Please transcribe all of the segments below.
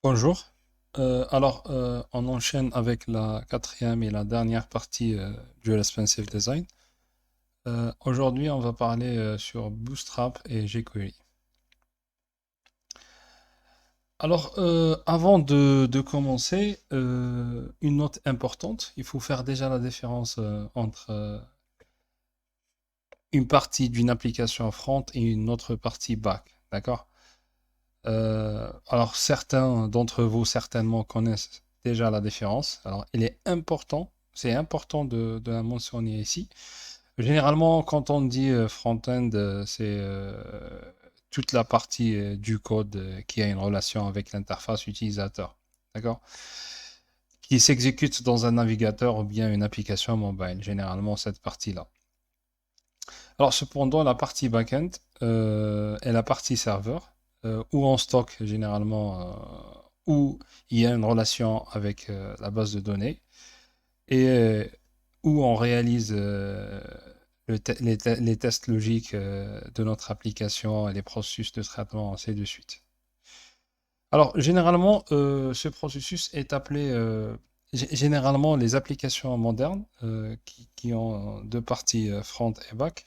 Bonjour. On enchaîne avec la quatrième et la dernière partie du Responsive Design. Aujourd'hui, on va parler sur Bootstrap et jQuery. Avant de commencer, une note importante, il faut faire déjà la différence entre une partie d'une application front et une autre partie back, d'accord? Certains d'entre vous certainement connaissent déjà la différence. Alors, il est important, c'est important de la mentionner ici. Généralement, quand on dit front-end, c'est toute la partie du code qui a une relation avec l'interface utilisateur. D'accord? Qui s'exécute dans un navigateur ou bien une application mobile, généralement cette partie-là. Alors cependant, la partie backend est la partie serveur, où on stocke généralement, où il y a une relation avec la base de données et où on réalise les tests logiques de notre application et les processus de traitement, ainsi de suite. Alors généralement, ce processus est appelé, généralement les applications modernes qui ont deux parties front et back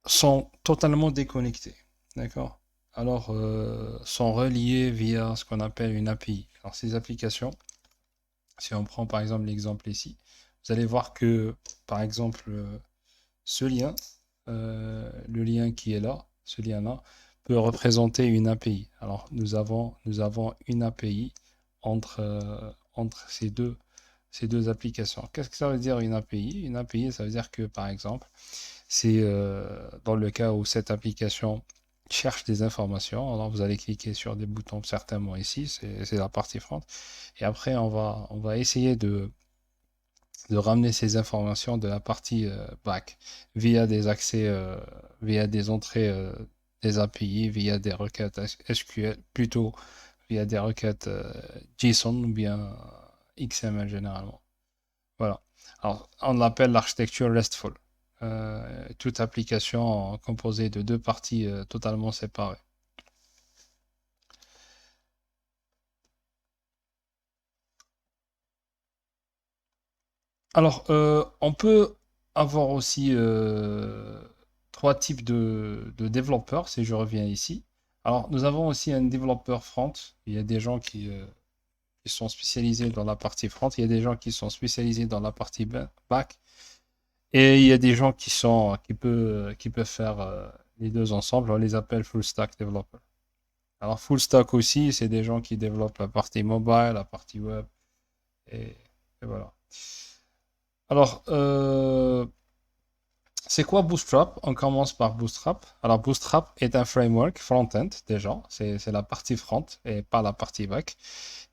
sont totalement déconnectés. D'accord? Sont reliés via ce qu'on appelle une API. Alors, ces applications, si on prend par exemple l'exemple ici, vous allez voir que, par exemple, ce lien, le lien qui est là, ce lien-là, peut représenter une API. Alors, nous avons une API entre ces deux applications. Qu'est-ce que ça veut dire une API? Une API, ça veut dire que, par exemple, c'est dans le cas où cette application cherche des informations. Alors vous allez cliquer sur des boutons certainement ici, c'est la partie front. Et après, on va essayer de ramener ces informations de la partie back via des accès, via des entrées des API, via des requêtes SQL, plutôt via des requêtes JSON ou bien XML généralement. Voilà. Alors, on l'appelle l'architecture RESTful. Toute application composée de deux parties totalement séparées. On peut avoir aussi trois types de développeurs, si je reviens ici. Alors, nous avons aussi un développeur front. Il y a des gens qui sont spécialisés dans la partie front. Il y a des gens qui sont spécialisés dans la partie back. Et il y a des gens qui peuvent faire les deux ensemble. On les appelle full stack developers. Alors, full stack aussi, c'est des gens qui développent la partie mobile, la partie web, et, et voilà. Alors, c'est quoi Bootstrap? On commence par Bootstrap. Alors, Bootstrap est un framework front-end, déjà. C'est la partie front et pas la partie back,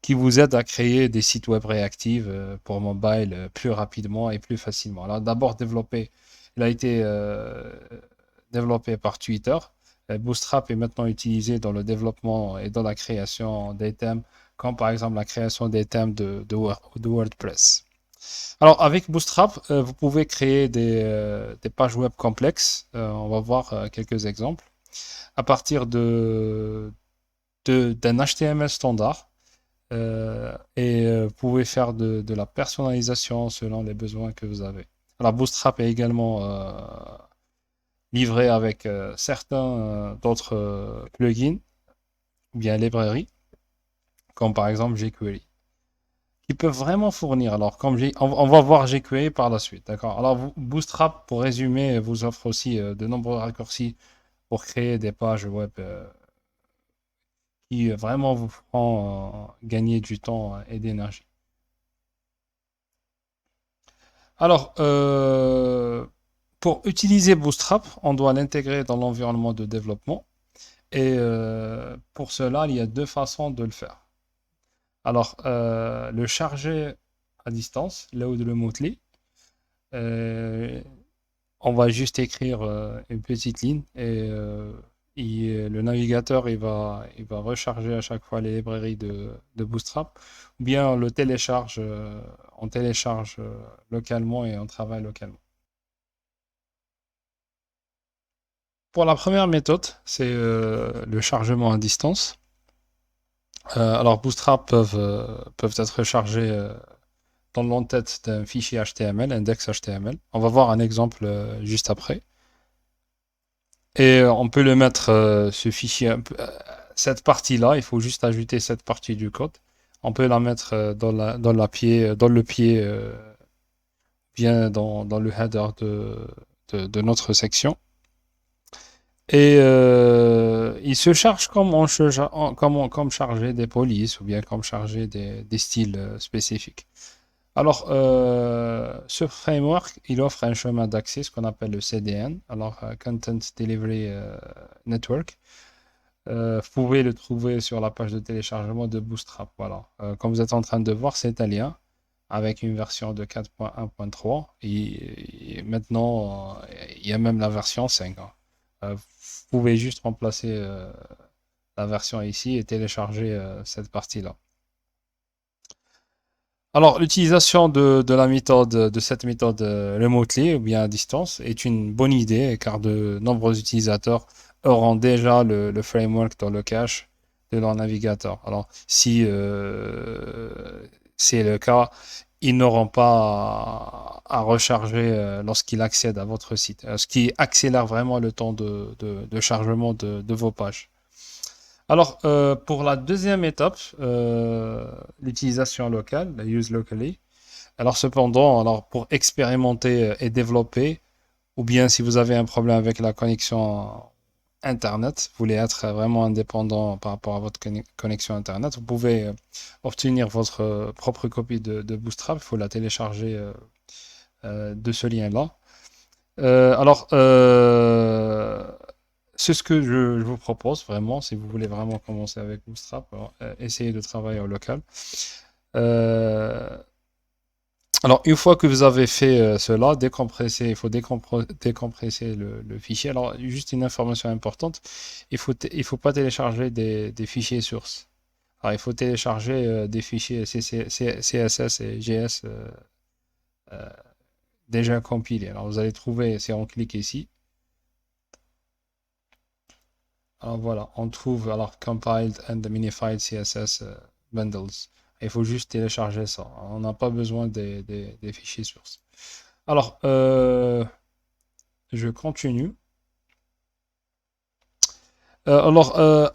qui vous aide à créer des sites web réactifs pour mobile plus rapidement et plus facilement. Alors, d'abord développé, il a été développé par Twitter. Bootstrap est maintenant utilisé dans le développement et dans la création des thèmes, comme par exemple la création des thèmes de WordPress. Alors, avec Bootstrap, vous pouvez créer des pages web complexes. On va voir quelques exemples. À partir d'un HTML standard, vous pouvez faire de la personnalisation selon les besoins que vous avez. Alors, Bootstrap est également livré avec certains d'autres plugins ou bien librairies, comme par exemple jQuery, qui peuvent vraiment fournir. Alors, comme on va voir jQuery par la suite, d'accord? Alors, Bootstrap, pour résumer, vous offre aussi de nombreux raccourcis pour créer des pages web qui vraiment vous feront gagner du temps et d'énergie. Alors, pour utiliser Bootstrap, on doit l'intégrer dans l'environnement de développement. Et pour cela, il y a deux façons de le faire. Le charger à distance, load remotely. Euh, on va juste écrire une petite ligne et le navigateur il va recharger à chaque fois les librairies de Bootstrap. Ou bien on télécharge localement et on travaille localement. Pour la première méthode, c'est le chargement à distance. Alors Bootstrap peuvent être chargés dans l'entête d'un fichier HTML, index HTML. On va voir un exemple juste après. Et on peut le mettre, ce fichier, cette partie-là, il faut juste ajouter cette partie du code. On peut la mettre dans le pied, bien dans le header de notre section. Et il se charge comme charger des polices ou bien comme charger des styles spécifiques. Alors, ce framework, il offre un chemin d'accès, ce qu'on appelle le CDN, alors Content Delivery Network. Vous pouvez le trouver sur la page de téléchargement de Bootstrap. Voilà. Comme vous êtes en train de voir, c'est un lien avec une version de 4.1.3 et maintenant, il y a même la version 5, hein. Vous pouvez juste remplacer la version ici et télécharger cette partie-là. Alors, l'utilisation de la méthode, de cette méthode remotely ou bien à distance est une bonne idée car de nombreux utilisateurs auront déjà le framework dans le cache de leur navigateur. Alors, si c'est le cas, ils n'auront pas à recharger lorsqu'ils accèdent à votre site, ce qui accélère vraiment le temps de chargement de vos pages. Alors, pour la deuxième étape, l'utilisation locale, la use locally. Alors, cependant, alors pour expérimenter et développer, ou bien si vous avez un problème avec la connexion Internet, vous voulez être vraiment indépendant par rapport à votre connexion Internet, vous pouvez obtenir votre propre copie de Bootstrap. Il faut la télécharger de ce lien-là. Alors, c'est ce que je vous propose vraiment, si vous voulez vraiment commencer avec Bootstrap, alors, essayez de travailler au local. Euh, alors, une fois que vous avez fait cela, décompresser, il faut décompresser le fichier. Alors, juste une information importante, il faut pas télécharger des fichiers sources. Alors, il faut télécharger des fichiers CSS et JS euh, déjà compilés. Alors, vous allez trouver, si on clique ici, alors voilà, on trouve alors compiled and minified CSS bundles. Il faut juste télécharger ça. On n'a pas besoin des fichiers sources. Alors, je continue. Alors,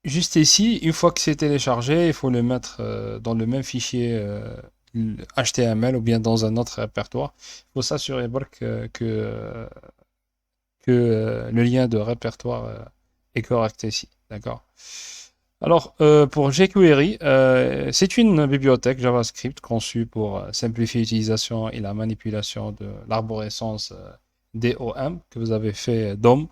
juste ici, une fois que c'est téléchargé, il faut le mettre dans le même fichier HTML ou bien dans un autre répertoire. Il faut s'assurer que le lien de répertoire est correct ici. D'accord? Alors, pour jQuery, c'est une bibliothèque JavaScript conçue pour simplifier l'utilisation et la manipulation de l'arborescence DOM que vous avez fait, DOM,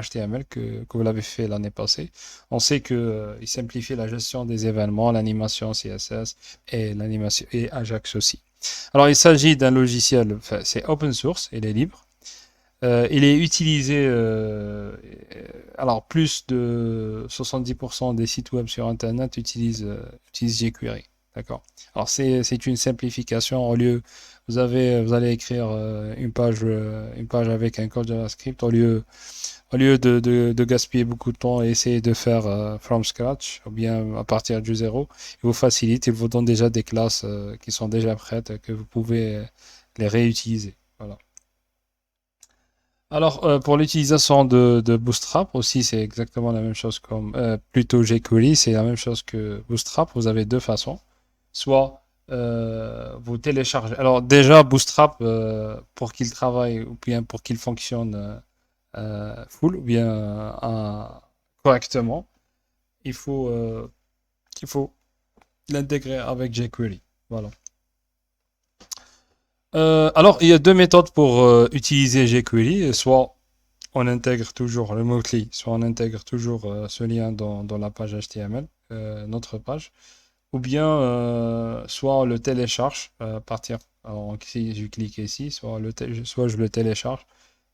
HTML, que vous l'avez fait l'année passée. On sait qu'il simplifie la gestion des événements, l'animation CSS et l'animation et Ajax aussi. Alors, il s'agit d'un logiciel, enfin, c'est open source, il est libre. Il est utilisé, alors plus de 70% des sites web sur Internet utilisent jQuery. D'accord. Alors c'est une simplification. Vous allez écrire une page avec un code JavaScript au lieu de gaspiller beaucoup de temps et essayer de faire from scratch ou bien à partir du zéro. Il vous facilite, il vous donne déjà des classes qui sont déjà prêtes que vous pouvez les réutiliser. Voilà. Alors, pour l'utilisation de Bootstrap aussi, c'est exactement la même chose comme, plutôt jQuery, c'est la même chose que Bootstrap. Vous avez deux façons. Soit vous téléchargez. Alors, déjà, Bootstrap, pour qu'il travaille ou bien pour qu'il fonctionne full ou bien correctement, il faut, il faut l'intégrer avec jQuery. Voilà. Alors, il y a deux méthodes pour utiliser jQuery. Soit on intègre toujours le mot-clé, soit on intègre toujours ce lien dans la page HTML, notre page, ou bien soit on le télécharge à partir, alors, si je clique ici, soit je le télécharge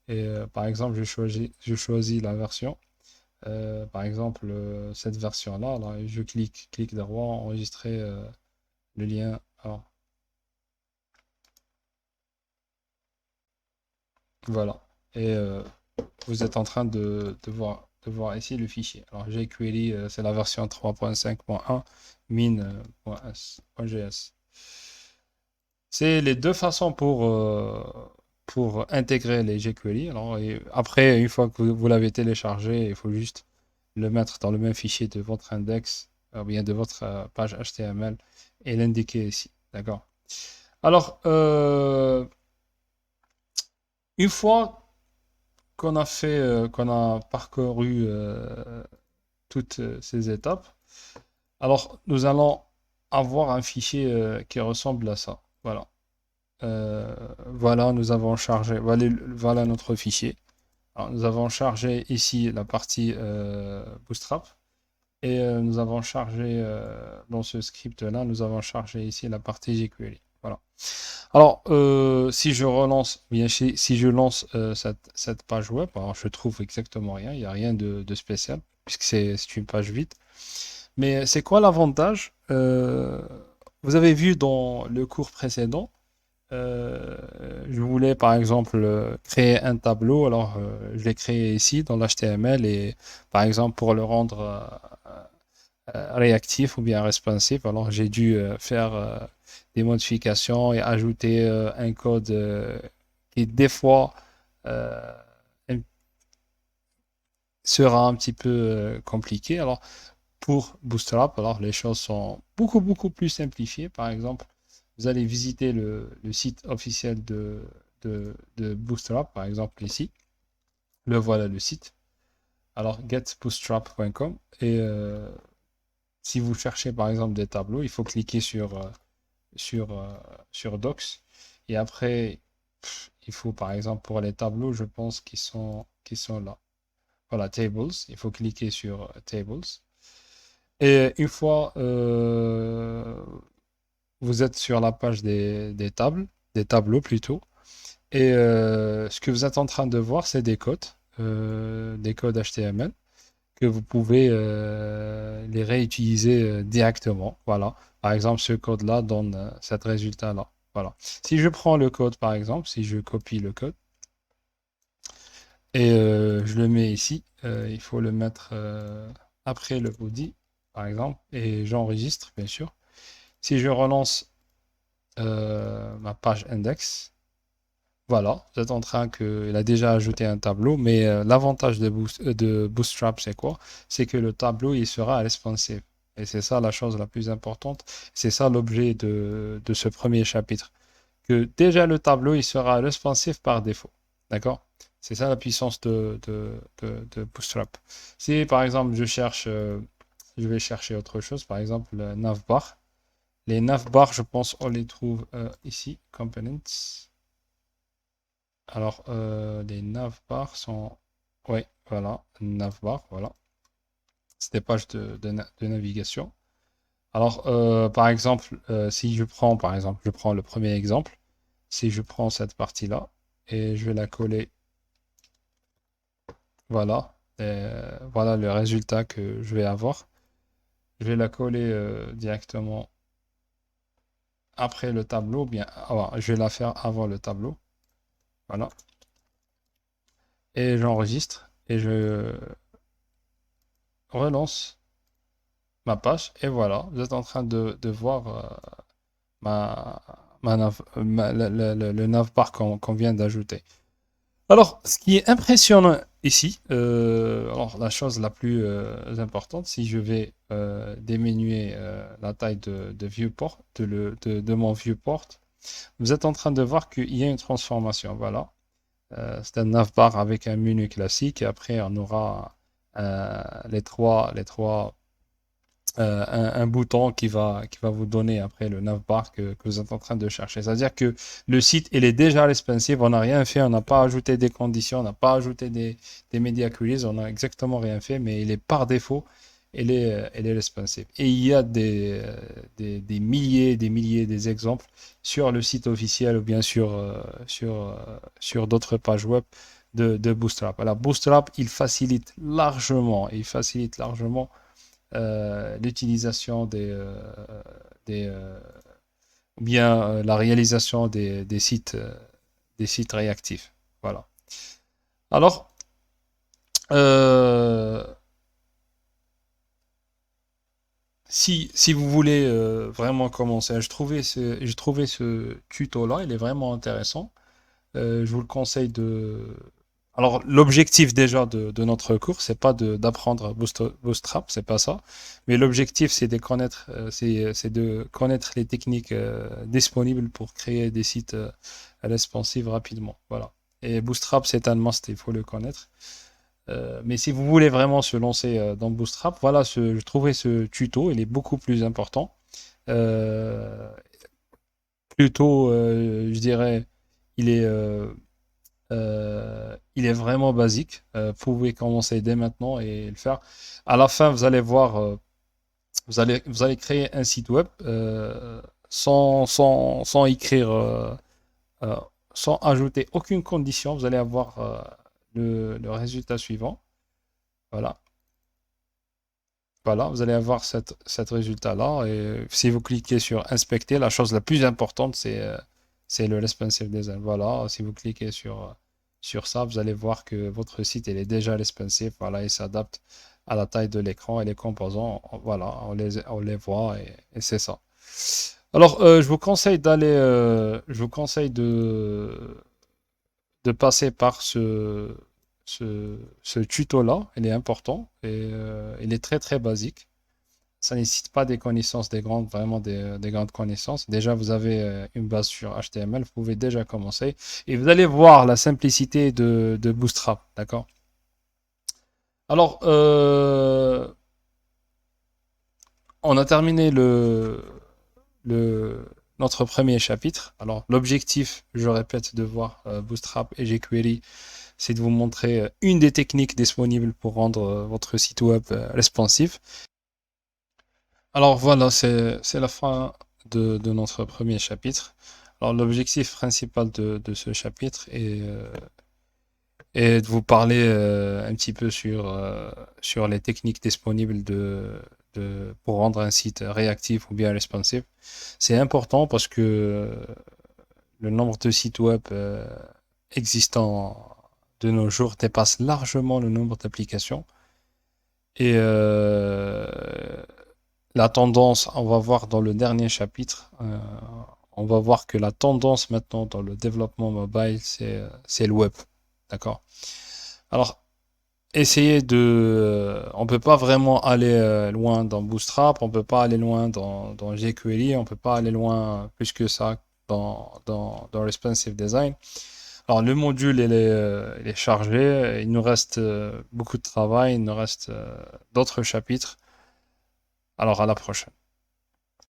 et par exemple je choisis la version, par exemple cette version-là, alors, je clique droit, enregistrer le lien. Alors, voilà. Et vous êtes en train de voir. voir ici le fichier. Alors jQuery, c'est la version 3.5.1 min.gs. C'est les deux façons pour intégrer les jQuery. Alors, après, une fois que vous l'avez téléchargé, il faut juste le mettre dans le même fichier de votre index, ou bien de votre page HTML et l'indiquer ici. D'accord? Alors, une fois qu'on a parcouru toutes ces étapes, alors nous allons avoir un fichier qui ressemble à ça. Voilà. Voilà, nous avons chargé, voilà notre fichier. Alors, nous avons chargé ici la partie Bootstrap et nous avons chargé dans ce script-là, nous avons chargé ici la partie jQuery. Voilà. Alors, si je relance, bien si je lance cette page web, alors je trouve exactement rien, il n'y a rien de spécial puisque c'est une page vide. Mais c'est quoi l'avantage? Vous avez vu dans le cours précédent, euh, je voulais par exemple créer un tableau, alors je l'ai créé ici dans l'HTML et par exemple pour le rendre réactif ou bien responsive, alors j'ai dû faire des modifications et ajouter un code qui des fois euh, sera un petit peu compliqué. Alors pour Bootstrap, alors les choses sont beaucoup plus simplifiées. Par exemple, vous allez visiter le site officiel de Bootstrap, par exemple ici. Le voilà le site. Alors getbootstrap.com et si vous cherchez par exemple des tableaux, il faut cliquer sur, euh, sur Docs et après il faut par exemple pour les tableaux, je pense qu'ils sont là. Voilà, Tables, il faut cliquer sur Tables. Et une fois vous êtes sur la page des tables, des tableaux plutôt, et ce que vous êtes en train de voir, c'est des codes HTML que vous pouvez les réutiliser directement. Voilà. Par exemple, ce code-là donne cet résultat-là. Voilà. Si je prends le code, par exemple, si je copie le code et je le mets ici, il faut le mettre après le body, par exemple, et j'enregistre, bien sûr. Si je relance ma page index, voilà, vous êtes en train que, il a déjà ajouté un tableau, mais l'avantage de Bootstrap, c'est quoi? C'est que le tableau, il sera responsive. Et c'est ça la chose la plus importante. C'est ça l'objet de ce premier chapitre. Que déjà le tableau, il sera responsive par défaut. D'accord? C'est ça la puissance de Bootstrap. Si par exemple je vais chercher autre chose, par exemple le navbar. Les navbars, je pense, on les trouve ici, components. Alors, les navbars sont... Oui, voilà, navbar, voilà. C'est des pages de navigation. Alors, par exemple, si je prends, par exemple, je prends le premier exemple. Si je prends cette partie-là et je vais la coller, voilà. Voilà le résultat que je vais avoir. Je vais la coller directement après le tableau, bien, je vais la faire avant le tableau. Voilà. Et j'enregistre et je relance ma page et voilà, vous êtes en train de voir ma, le navbar qu'on vient d'ajouter. Alors, ce qui est impressionnant ici, alors la chose la plus importante, si je vais diminuer la taille de viewport, de mon viewport, vous êtes en train de voir qu'il y a une transformation. Voilà. C'est un navbar avec un menu classique et après on aura les trois un bouton qui va vous donner après le navbar que vous êtes en train de chercher. C'est-à-dire que le site, il est déjà responsive, on n'a rien fait, on n'a pas ajouté des conditions, on n'a pas ajouté des media queries, on n'a exactement rien fait, mais il est par défaut, il est responsive. Et il y a des milliers, des exemples sur le site officiel ou bien sur d'autres pages web de Bootstrap. Alors Bootstrap, il facilite largement l'utilisation des ou bien la réalisation des sites réactifs. Voilà. Alors, si vous voulez vraiment commencer, j'ai trouvé ce tuto-là, il est vraiment intéressant. Je vous le conseille de... Alors, l'objectif déjà de notre cours, c'est pas d'apprendre Bootstrap, c'est pas ça. Mais l'objectif, c'est de connaître, c'est de connaître les techniques disponibles pour créer des sites responsive rapidement. Voilà. Et Bootstrap, c'est un must, il faut le connaître. Mais si vous voulez vraiment se lancer dans Bootstrap, voilà, je trouvais ce tuto, il est beaucoup plus important. Euh, Plutôt, je dirais, il est, il est vraiment basique. Vous pouvez commencer dès maintenant et le faire. À la fin, vous allez voir, vous allez créer un site web sans écrire, euh, sans ajouter aucune condition. Vous allez avoir le résultat suivant. Voilà. Voilà, vous allez avoir cet résultat-là. Et si vous cliquez sur inspecter, la chose la plus importante, c'est le responsive design. Voilà, si vous cliquez sur ça, vous allez voir que votre site il est déjà responsive. Voilà, il s'adapte à la taille de l'écran et les composants. Voilà, on les voit et c'est ça. Alors, je vous conseille je vous conseille de passer par ce tuto-là. Il est important et il est très très basique. Ça ne nécessite pas des connaissances, vraiment des grandes connaissances. Déjà, vous avez une base sur HTML, vous pouvez déjà commencer. Et vous allez voir la simplicité de Bootstrap, d'accord? Alors, on a terminé notre premier chapitre. Alors, l'objectif, je répète, de voir Bootstrap et jQuery, c'est de vous montrer une des techniques disponibles pour rendre votre site web responsive. Alors voilà, c'est la fin de notre premier chapitre. Alors l'objectif principal de ce chapitre est de vous parler un petit peu sur les techniques disponibles pour rendre un site réactif ou bien responsive. C'est important parce que le nombre de sites web existants de nos jours dépasse largement le nombre d'applications. Et la tendance, on va voir dans le dernier chapitre, on va voir que la tendance maintenant dans le développement mobile, c'est le web. D'accord? Alors, on peut pas vraiment aller loin dans Bootstrap, on peut pas aller loin dans jQuery, on peut pas aller loin plus que ça dans Responsive Design. Alors, le module, il est chargé, il nous reste beaucoup de travail, il nous reste d'autres chapitres. Alors, à la prochaine.